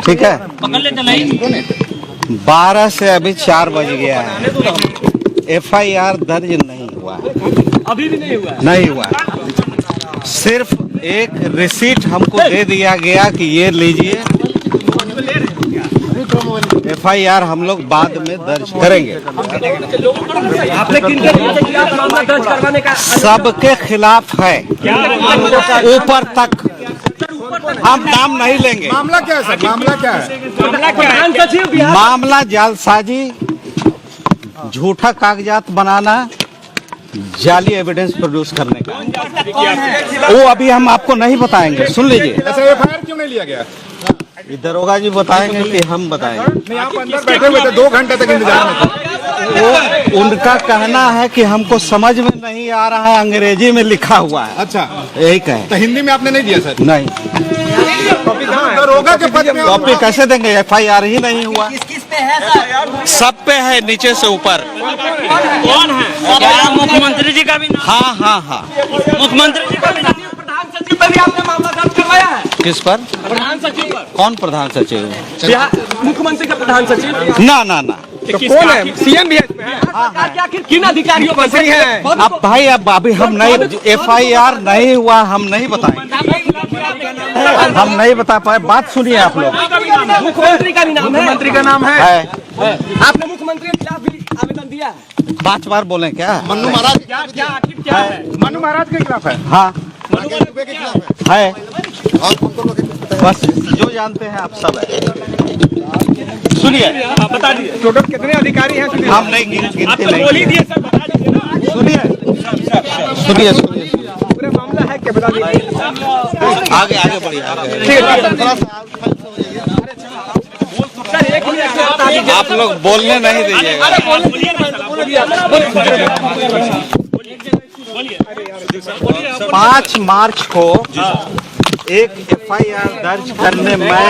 ठीक है। 12 से अभी 4 बज गया है, FIR दर्ज नहीं हुआ है, अभी भी नहीं हुआ। नहीं हुआ। सिर्फ एक रिसीट हमको दे दिया गया कि ये लीजिए, FIR हम लोग बाद में दर्ज करेंगे। आपने किनके खिलाफ मामला दर्ज करवाने का? सबके खिलाफ है, ऊपर तक। हम नाम नहीं लेंगे। मामला क्या है सर? मामला क्या है? प्रधान सचिव बिहार मामला जालसाजी, झूठा कागजात बनाना, जाली एविडेंस प्रोड्यूस करने का। वो अभी हम आपको नहीं बताएंगे, सुन लीजिए। ऐसा FIR क्यों नहीं लिया गया? दरोगा जी बताएंगे कि हम बताएंगे? नहीं, आप अंदर बैठे हुए थे, 2 घंटे तक इंतजार में थे। वो उनका कहना है कि हमको समझ में नहीं आ रहा है, अंग्रेजी में लिखा हुआ है। अच्छा, यही कहे। तो हिंदी में आपने नहीं दिया सर? नहीं, दरोगा के पद में कॉपी कैसे देंगे? FIR ही नहीं हुआ। किस पे है सर? सब पे है, नीचे से ऊपर। कौन है? क्या मुख्यमंत्री जी का भी नाम? हाँ। मुख्यमंत्री जी का भी नाम? प्रधान सचिव पर भी आपने मामला दर्ज करवाया है? किस पर? प्रधान सचिव पर। कौन प्रधान सचिव? बिहार मुख्यमंत्री का प्रधान सचिव। ना। तो कौन है? CM भी है इसमें? आखिर किन अधिकारियों पर सही है? अब भाई, अब अभी हम नहीं, FIR नहीं हुआ, हम नहीं बताएंगे, हम नहीं बता पाए। बात सुनिए आप लोग। मुख्यमंत्री का भी नाम है? मुख्यमंत्री का नाम है। आपने मुख्यमंत्री के खिलाफ भी आवेदन दिया है? 5 बार बोले क्या? मन्नू महाराज, क्या आखिर क्या है? मन्नू महाराज के खिलाफ है। हाँ के खिलाफ है, और कौन कौन लोग के खिलाफ है? बस जो जानते हैं आप सब है। सुनिए, बता दीजिए। टोटल कितने अधिकारी हैं? हम नहीं गिनते आप तो नहीं। बोल ही दिए सर, बता दीजिए ना। सुनिए, पूरा मामला है क्या? बता दीजिए। आगे बढ़िए, आगे। सर एक मिनट आप लोग बोलने नहीं दीजिएगा। 5 मार्च को एक FIR दर्ज करने में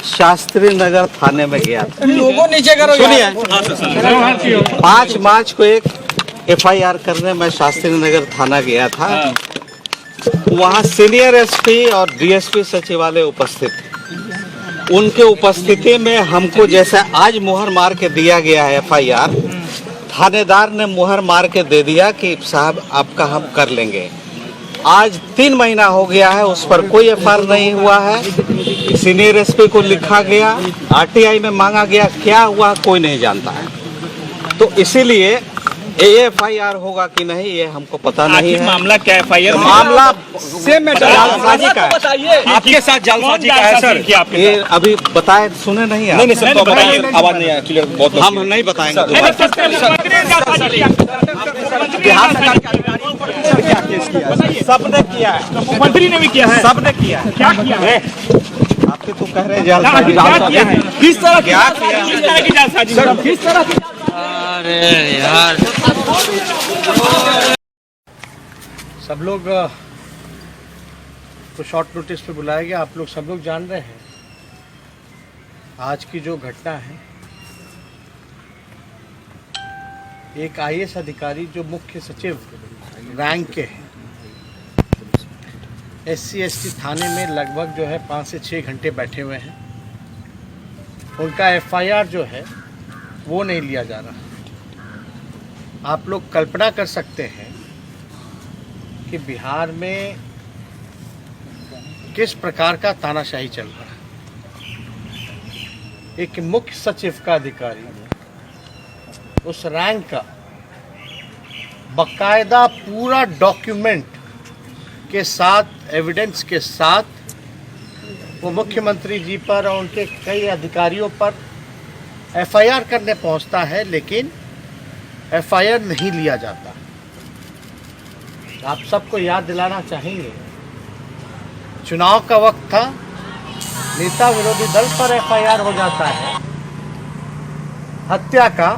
शास्त्री नगर थाने में गया था। सुनिए, 5 मार्च को एक FIR करने में शास्त्री नगर थाना गया था। वहाँ सीनियर SP और DSP सचिवालय उपस्थित थे। उनके उपस्थिति में हमको जैसे आज मुहर मार के दिया गया है FIR, थानेदार ने मुहर मार के दे दिया कि साहब आपका हम कर लेंगे। आज 3 महीना हो गया है, उस पर कोई FIR नहीं हुआ है। सीनियर SP को लिखा गया, RTI में मांगा गया, क्या हुआ कोई नहीं जानता है। तो इसीलिए ये FIR होगा कि नहीं ये हमको पता नहीं है। मामला क्या है? FIR मामला सेम में जालसाजी का है। बताइए आपके साथ जालसाजी का है सर? ये अभी बताए, सुने नहीं आप? नहीं सर, तो बताइए। आवाज नहीं आया क्लियर, बहुत हम नहीं बताएंगे। बिहार सरकार के अधिकारियों पर क्या केस किया है? सबने किया है, मुख्यमंत्री ने भी किया है। सबने किया है। क्या किया है? आपके तो कह रहे हैं जालसाजी। क्या किया है? किस तरह क्या किया? किस तरह की जालसाजी? सर किस तरह की? अरे यार, सब लोग को शॉर्ट नोटिस पे बुलाया गया। आप लोग सब लोग जान रहे हैं आज की जो घटना है, एक IAS अधिकारी जो मुख्य सचिव रैंक के हैं, SC/ST थाने में लगभग जो है 5 से 6 घंटे बैठे हुए हैं। उनका FIR जो है वो नहीं लिया जा रहा। आप लोग कल्पना कर सकते हैं कि बिहार में किस प्रकार का तानाशाही चल रहा है। एक मुख्य सचिव का अधिकारी उस रैंक का बकायदा पूरा डॉक्यूमेंट के साथ, एविडेंस के साथ वो मुख्यमंत्री जी पर और उनके कई अधिकारियों पर FIR करने पहुंचता है, लेकिन FIR नहीं लिया जाता। आप सबको याद दिलाना चाहेंगे, चुनाव का वक्त था, नेता विरोधी दल पर FIR हो जाता है हत्या का।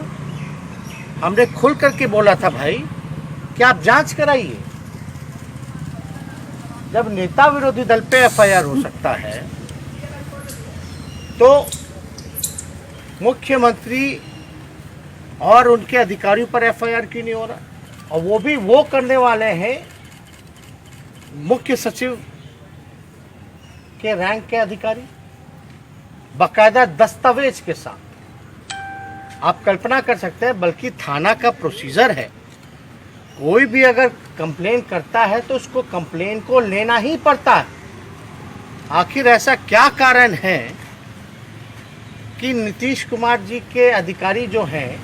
हमने खुल करके बोला था भाई कि आप जांच कराइए। जब नेता विरोधी दल पे FIR हो सकता है तो मुख्यमंत्री और उनके अधिकारियों पर FIR क्यों नहीं हो रहा? और वो भी वो करने वाले हैं मुख्य सचिव के रैंक के अधिकारी। बाकायदा दस्तावेज के साथ। आप कल्पना कर सकते हैं, बल्कि थाना का प्रोसीजर है, कोई भी अगर कंप्लेन करता है तो उसको कंप्लेन को लेना ही पड़ता है। आखिर ऐसा क्या कारण है कि नीतीश कुमार जी के अधिकारी जो हैं,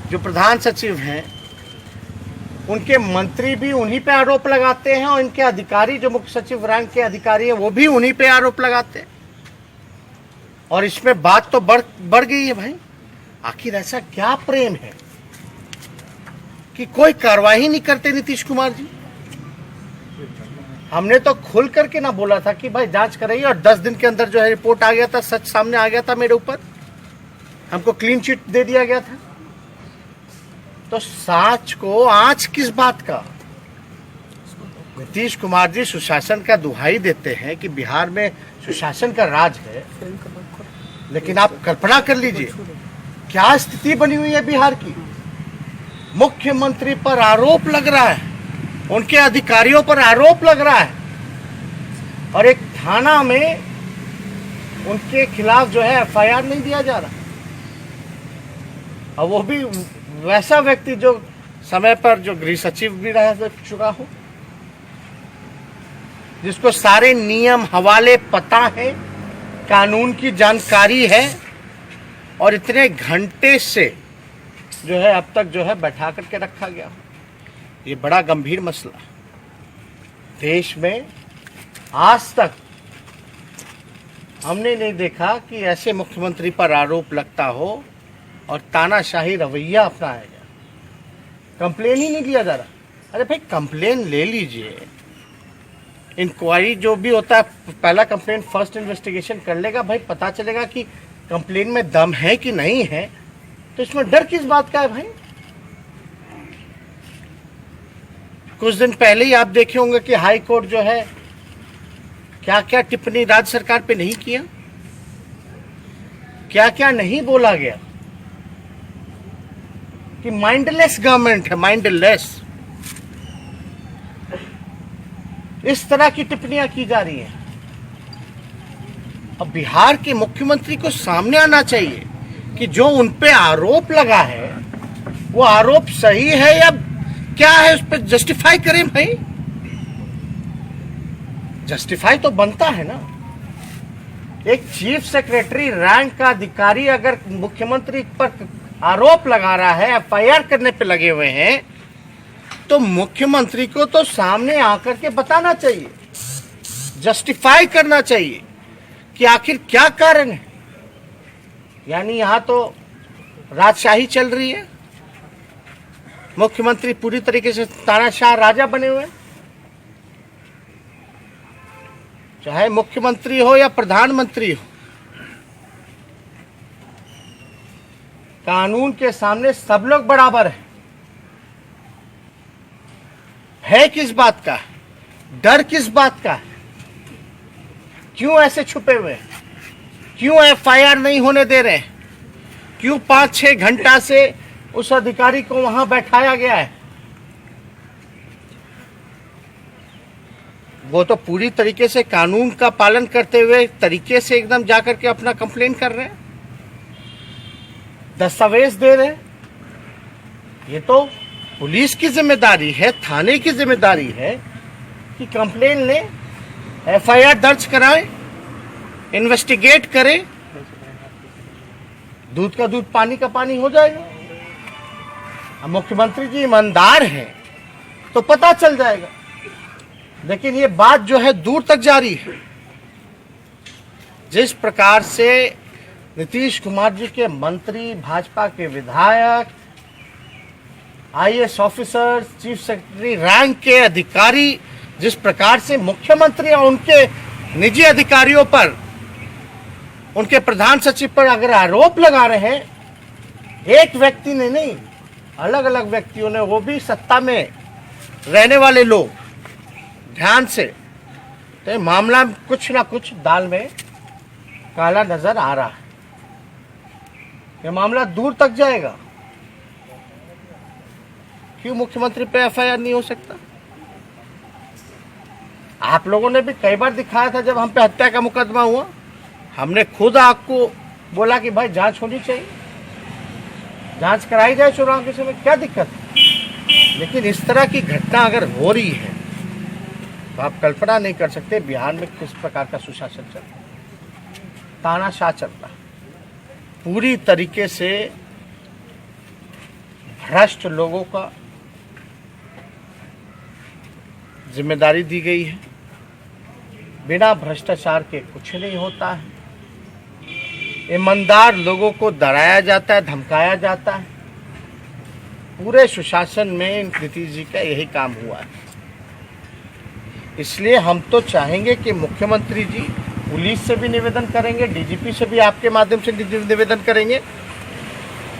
जो प्रधान सचिव हैं, उनके मंत्री भी उन्हीं पे आरोप लगाते हैं और इनके अधिकारी जो मुख्य सचिव रैंक के अधिकारी हैं वो भी उन्हीं पे आरोप लगाते हैं। और इसमें बात तो बढ़ गई है भाई। आखिर ऐसा क्या प्रेम है कि कोई कार्रवाई नहीं करते नीतीश कुमार जी? हमने तो खुल करके ना बोला था कि भाई जांच कराइए, और 10 दिन के अंदर जो है रिपोर्ट आ गया था, सच सामने आ गया था मेरे ऊपर, हमको क्लीन चिट दे दिया गया था। तो साच को आज किस बात का? नीतीश कुमार जी सुशासन का दुहाई देते हैं कि बिहार में सुशासन का राज है, लेकिन आप कल्पना कर लीजिए क्या स्थिति बनी हुई है बिहार की। मुख्यमंत्री पर आरोप लग रहा है, उनके अधिकारियों पर आरोप लग रहा है, और एक थाना में उनके खिलाफ जो है एफआईआर नहीं दिया जा रहा, और वो भी वैसा व्यक्ति जो समय पर जो गृह सचिव भी रह चुका हो, जिसको सारे नियम हवाले पता है, कानून की जानकारी है, और इतने घंटे से जो है अब तक जो है बैठा करके रखा गया। ये बड़ा गंभीर मसला। देश में आज तक हमने नहीं देखा कि ऐसे मुख्यमंत्री पर आरोप लगता हो और तानाशाही रवैया अपनाया गया। कंप्लेन ही नहीं लिया जा रहा। अरे भाई कंप्लेन ले लीजिए, इंक्वायरी जो भी होता है, पहला कंप्लेन फर्स्ट इन्वेस्टिगेशन कर लेगा भाई, पता चलेगा कि कंप्लेन में दम है कि नहीं है, तो इसमें डर किस बात का है भाई? कुछ दिन पहले ही आप देखे होंगे कि हाई कोर्ट जो है क्या क्या टिप्पणी राज्य सरकार पे नहीं किया, क्या क्या नहीं बोला गया कि माइंडलेस गवर्नमेंट है, माइंडलेस। इस तरह की टिप्पणियां की जा रही हैं। अब बिहार के मुख्यमंत्री को सामने आना चाहिए कि जो उन पे आरोप लगा है वो आरोप सही है या क्या है, उस पर जस्टिफाई करें भाई। जस्टिफाई तो बनता है ना। एक चीफ सेक्रेटरी रैंक का अधिकारी अगर मुख्यमंत्री पर आरोप लगा रहा है, एफआईआर करने पे लगे हुए हैं, तो मुख्यमंत्री को तो सामने आकर के बताना चाहिए, जस्टिफाई करना चाहिए कि आखिर क्या कारण है। यानी यहां तो राजशाही चल रही है, मुख्यमंत्री पूरी तरीके से तानाशाह राजा बने हुए हैं। चाहे मुख्यमंत्री हो या प्रधानमंत्री हो, कानून के सामने सब लोग बराबर है किस बात का? डर किस बात का? क्यों ऐसे छुपे हुए हैं? क्यों एफआईआर नहीं होने दे रहे हैं? क्यों 5-6 घंटा से उस अधिकारी को वहां बैठाया गया है? वो तो पूरी तरीके से कानून का पालन करते हुए तरीके से एकदम जाकर के अपना कंप्लेन कर रहे हैं, दस्तावेज दे रहे हैं। ये तो पुलिस की जिम्मेदारी है, थाने की जिम्मेदारी है कि कंप्लेन ले, एफआईआर दर्ज कराएं, इन्वेस्टिगेट करें। दूध का दूध पानी का पानी हो जाएगा। अब मुख्यमंत्री जी ईमानदार हैं तो पता चल जाएगा, लेकिन ये बात जो है दूर तक जारी है। जिस प्रकार से नीतीश कुमार जी के मंत्री, भाजपा के विधायक, IAS officers, chief secretary rank के अधिकारी जिस प्रकार से मुख्यमंत्री और उनके निजी अधिकारियों पर, उनके प्रधान सचिव पर अगर आरोप लगा रहे हैं, एक व्यक्ति ने नहीं, अलग अलग व्यक्तियों ने, वो भी सत्ता में रहने वाले लोग, ध्यान से, तो ये मामला कुछ ना कुछ दाल में काला नजर आ रहा है। ये मामला दूर तक जाएगा। क्यों मुख्यमंत्री पे एफआईआर नहीं हो सकता? आप लोगों ने भी कई बार दिखाया था जब हम पे हत्या का मुकदमा हुआ, हमने खुद आपको बोला कि भाई जांच होनी चाहिए, जांच कराई जाए चुनाव के समय, क्या दिक्कत है। लेकिन इस तरह की घटना अगर हो रही है तो आप कल्पना नहीं कर सकते बिहार में किस प्रकार का सुशासन चल रहा है, तानाशाह चल रहा है। पूरी तरीके से भ्रष्ट लोगों का जिम्मेदारी दी गई है। बिना भ्रष्टाचार के कुछ नहीं होता है। ईमानदार लोगों को डराया जाता है, धमकाया जाता है। पूरे सुशासन में नीतीश जी का यही काम हुआ है। इसलिए हम तो चाहेंगे कि मुख्यमंत्री जी पुलिस से भी निवेदन करेंगे, डीजीपी से भी आपके माध्यम से निवेदन करेंगे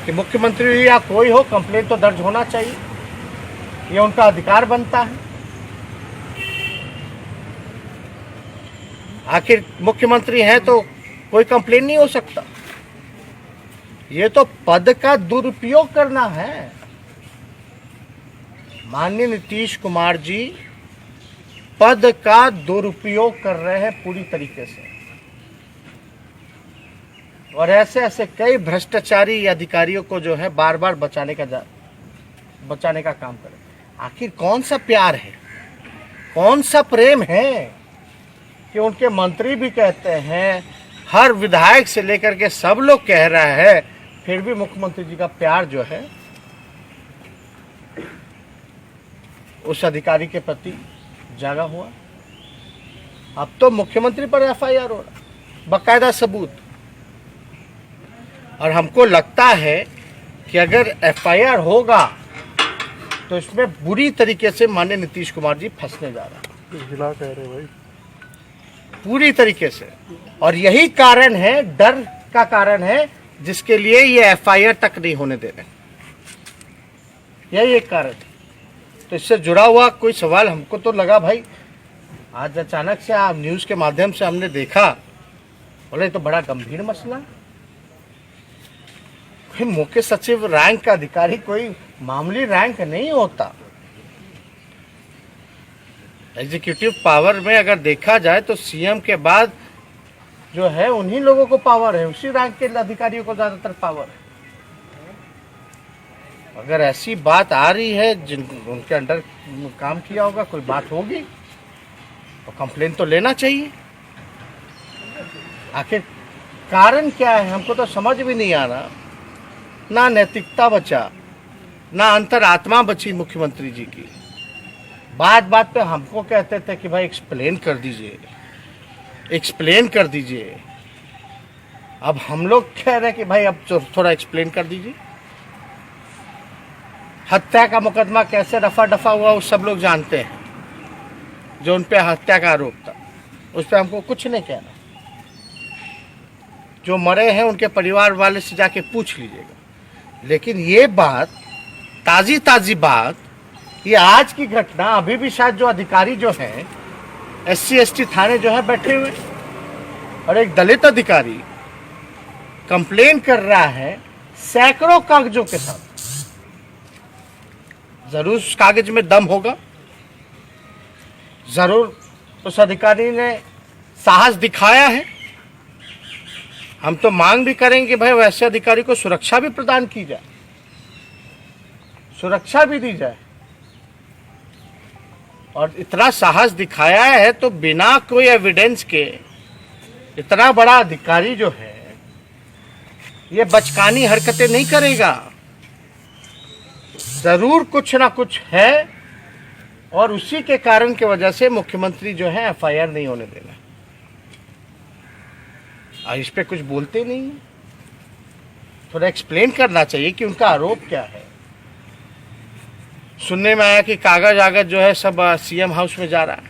कि मुख्यमंत्री जी या कोई हो, कंप्लेंट तो दर्ज होना चाहिए, ये उनका अधिकार बनता है। आखिर मुख्यमंत्री हैं तो कोई कंप्लेंट नहीं हो सकता। ये तो पद का दुरुपयोग करना है। माननीय नीतीश कुमार जी पद का दुरुपयोग कर रहे हैं पूरी तरीके से, और ऐसे ऐसे कई भ्रष्टाचारी अधिकारियों को जो है बार बार बचाने का काम करें। आखिर कौन सा प्यार है, कौन सा प्रेम है कि उनके मंत्री भी कहते हैं, हर विधायक से लेकर के सब लोग कह रहा है, फिर भी मुख्यमंत्री जी का प्यार जो है उस अधिकारी के प्रति जागा हुआ। अब तो मुख्यमंत्री पर एफआईआर हो रहा, बाकायदा सबूत। और हमको लगता है कि अगर एफआईआर होगा तो इसमें बुरी तरीके से माननीय नीतीश कुमार जी फंसने जा रहा है, पूरी तरीके से। और यही कारण है, डर का कारण है, जिसके लिए ये एफआईआर तक नहीं होने दे रहे। यही एक कारण है। तो इससे जुड़ा हुआ कोई सवाल हमको तो लगा भाई, आज अचानक से आप न्यूज़ के माध्यम से हमने देखा, बोले तो बड़ा गंभीर मसला। कोई मुख्य सचिव रैंक का अधिकारी कोई मामूली रैंक नहीं होता। एग्जीक्यूटिव पावर में अगर देखा जाए तो सीएम के बाद जो है उन्हीं लोगों को पावर है, उसी रैंक के अधिकारियों को ज्यादातर पावर है। अगर ऐसी बात आ रही है, जिन उनके अंडर काम किया होगा, कोई बात होगी तो कंप्लेन तो लेना चाहिए। आखिर कारण क्या है हमको तो समझ भी नहीं आ रहा। ना नैतिकता बचा, ना अंतरात्मा बची मुख्यमंत्री जी की। बात बात पे हमको कहते थे कि भाई एक्सप्लेन कर दीजिए, एक्सप्लेन कर दीजिए। अब हम लोग कह रहे हैं कि भाई अब थोड़ा एक्सप्लेन कर दीजिए। हत्या का मुकदमा कैसे रफा दफा हुआ वो सब लोग जानते हैं। जो उन पे हत्या का आरोप था उस पर हमको कुछ नहीं कहना। जो मरे हैं उनके परिवार वाले से जाके पूछ लीजिएगा। लेकिन ये बात ताजी बात, ये आज की घटना, अभी भी शायद जो अधिकारी जो हैं SC ST थाने जो है बैठे हुए, और एक दलित अधिकारी कंप्लेन कर रहा है सैकड़ों कागजों के साथ। जरूर उस कागज में दम होगा, जरूर उस अधिकारी ने साहस दिखाया है। हम तो मांग भी करेंगे कि भाई वैसे अधिकारी को सुरक्षा भी प्रदान की जाए, सुरक्षा भी दी जाए। और इतना साहस दिखाया है तो बिना कोई एविडेंस के इतना बड़ा अधिकारी जो है ये बचकानी हरकतें नहीं करेगा। जरूर कुछ ना कुछ है, और उसी के कारण की वजह से मुख्यमंत्री जो है एफआईआर नहीं होने देना। और इस पे कुछ बोलते नहीं, थोड़ा एक्सप्लेन करना चाहिए कि उनका आरोप क्या है। सुनने में आया कि कागज आगज जो है सब सीएम हाउस में जा रहा है,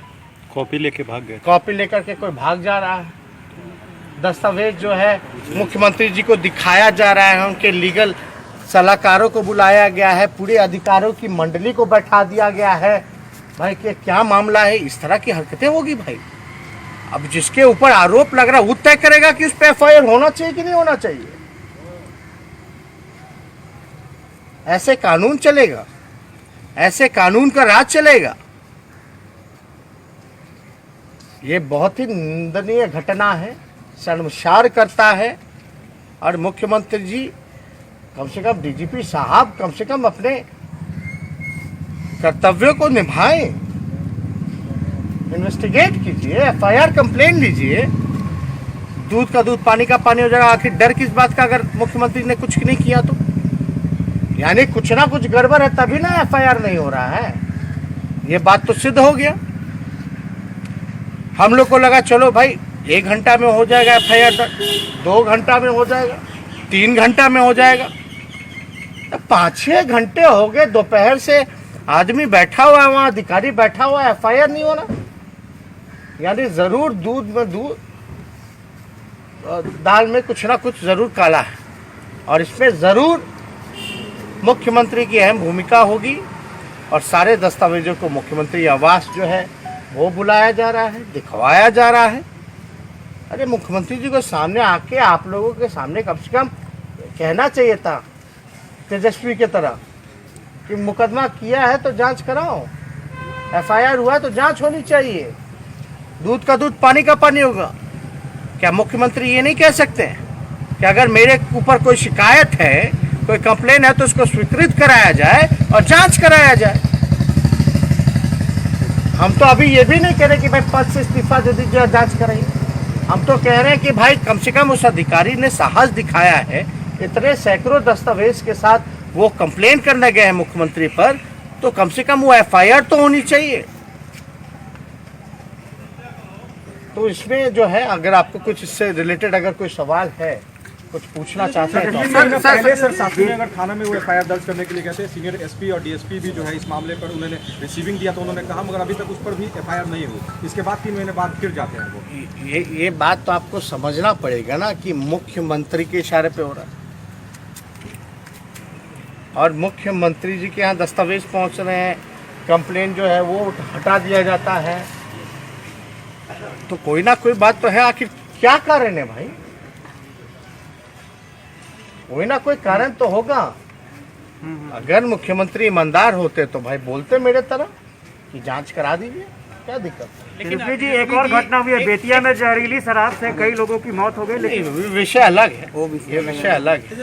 कॉपी लेके भाग गए। कॉपी लेकर के कोई भाग जा रहा है। दस्तावेज जो है मुख्यमंत्री जी को दिखाया जा रहा है, उनके लीगल सलाहकारों को बुलाया गया है, पूरे अधिकारियों की मंडली को बैठा दिया गया है। भाई कि क्या मामला है, इस तरह की हरकतें होगी भाई। अब जिसके ऊपर आरोप लग रहा है वो तय करेगा कि उस पर एफआईआर होना चाहिए कि नहीं होना चाहिए। ऐसे कानून चलेगा, ऐसे कानून का राज चलेगा। ये बहुत ही निंदनीय घटना है। शर्मसार करता है। और मुख्यमंत्री जी कम से कम डीजीपी साहब कम से कम अपने कर्तव्यों को निभाएं, इन्वेस्टिगेट कीजिए, एफआईआर कंप्लेन लीजिए। दूध का दूध पानी का पानी हो जाएगा। आखिर डर किस बात का, अगर मुख्यमंत्री ने कुछ नहीं किया तो? यानी कुछ ना कुछ गड़बड़ है तभी ना एफआईआर नहीं हो रहा है। ये बात तो सिद्ध हो गया। हम लोग को लगा चलो भाई 1 घंटा में हो जाएगा एफआईआर, 2 घंटा में हो जाएगा, 3 घंटा में हो जाएगा। 5-6 घंटे हो गए, दोपहर से आदमी बैठा हुआ है वहाँ, अधिकारी बैठा हुआ है, एफआईआर नहीं होना। यानी जरूर दाल में कुछ ना कुछ जरूर काला है। और इसमें जरूर मुख्यमंत्री की अहम भूमिका होगी। और सारे दस्तावेजों को मुख्यमंत्री आवास जो है वो बुलाया जा रहा है, दिखवाया जा रहा है। अरे मुख्यमंत्री जी को सामने आके आप लोगों के सामने कम से कम कहना चाहिए था तेजस्वी की तरह कि मुकदमा किया है तो जांच कराओ, एफआईआर हुआ तो जांच होनी चाहिए। दूध का दूध पानी का पानी होगा। क्या मुख्यमंत्री ये नहीं कह सकते कि अगर मेरे ऊपर कोई शिकायत है, कोई कंप्लेन है तो उसको स्वीकृत कराया जाए और जांच कराया जाए? हम तो अभी ये भी नहीं कह रहे कि भाई पद से इस्तीफा दे दीजिए, जांच कराइए। हम तो कह रहे हैं कि भाई कम से कम उस अधिकारी ने साहस दिखाया है, इतने सैकड़ों दस्तावेज के साथ वो कंप्लेन करने गए हैं मुख्यमंत्री पर, तो कम से कम वो एफआईआर तो होनी चाहिए। तो इसमें जो है, अगर आपको कुछ इससे रिलेटेड अगर कोई सवाल है, कुछ पूछना चाहते हैं तो सर शास्त्री ने अगर थाना में वो एफआईआर दर्ज करने के लिए कहते हैं, सीनियर एसपी और डीएसपी भी जो है इस मामले पर उन्होंने रिसीविंग दिया तो उन्होंने कहा, मगर अभी तक उस पर भी एफआईआर नहीं हुई। इसके बाद 3 महीने बाद फिर जाते हैं वो। ये बात तो आपको समझना पड़ेगा ना कि मुख्यमंत्री के इशारे पे हो रहा है और मुख्यमंत्री जी के यहाँ दस्तावेज पहुँच रहे हैं, कंप्लेन जो है वो हटा दिया जाता है। तो कोई ना कोई बात तो है। आखिर क्या कारण है भाई? कोई ना कोई कारण तो होगा। अगर मुख्यमंत्री ईमानदार होते तो भाई बोलते मेरे तरह कि जांच करा दीजिए, क्या दिक्कत है? लेकिन जी एक और घटना हुई है, बेतिया में जहरीली शराब से कई लोगों की मौत हो गई। लेकिन विषय अलग है, ये विषय अलग है।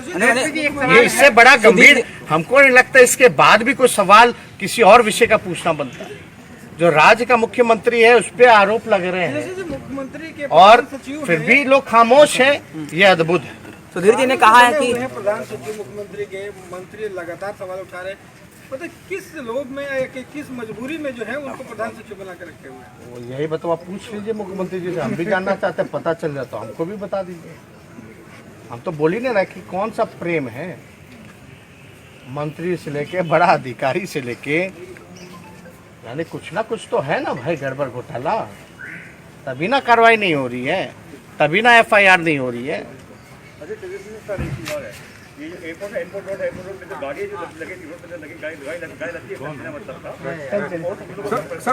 ये इससे बड़ा गंभीर हमको नहीं लगता। इसके बाद भी कोई सवाल किसी और विषय का पूछना बनता है। जो राज्य का मुख्यमंत्री है उस पर आरोप लग रहे हैं मुख्यमंत्री के और फिर भी लोग खामोश हैं, ये अद्भुत है। सुधीर जी ने कहा है कि प्रधान सचिव मुख्यमंत्री के मंत्री लगातार सवाल उठा रहे, पता किस लोग में या किस मजबूरी में जो है उनको प्रधान सचिव बना के रखे हुए हैं। यही बताओ, आप पूछ लीजिए मुख्यमंत्री जी से। हम भी जानना चाहते हैं, पता चल जाता तो हमको भी बता दीजिए। हम तो बोल ही नहीं रहे कि कौन सा प्रेम है मंत्री से लेके बड़ा अधिकारी से लेके। यानी कुछ ना कुछ तो है ना भाई, गड़बड़ घोटाला। तभी ना कार्रवाई नहीं हो रही है, तभी ना एफआईआर नहीं हो रही है। सर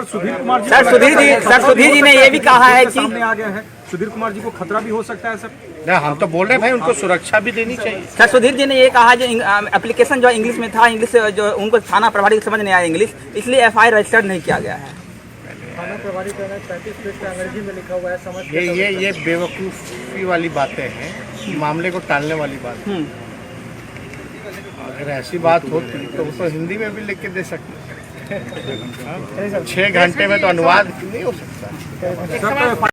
सुधीर कुमार जी, सुधीर जी ने ये भी कहा है कि सामने आ गया है, सुधीर कुमार जी को खतरा भी हो सकता है सर। नहीं, हम तो बोल रहे हैं भाई उनको सुरक्षा भी देनी चाहिए। सर सुधीर जी ने ये कहा जो एप्लीकेशन जो इंग्लिश में था, इंग्लिश जो उनको थाना प्रभारी को समझ नहीं आया इंग्लिश, इसलिए एफआईआर रजिस्टर्ड नहीं किया गया है। थाना प्रभारी का 35 पेज का अंग्रेजी में लिखा हुआ है, समझ ये बेवकूफ़ी वाली बातें हैं, मामले को टालने वाली बात है। अगर ऐसी बात होती तो वो तो हिंदी में भी लिख के दे सकते हैं। 6 घंटे में तो अनुवाद नहीं हो सकता।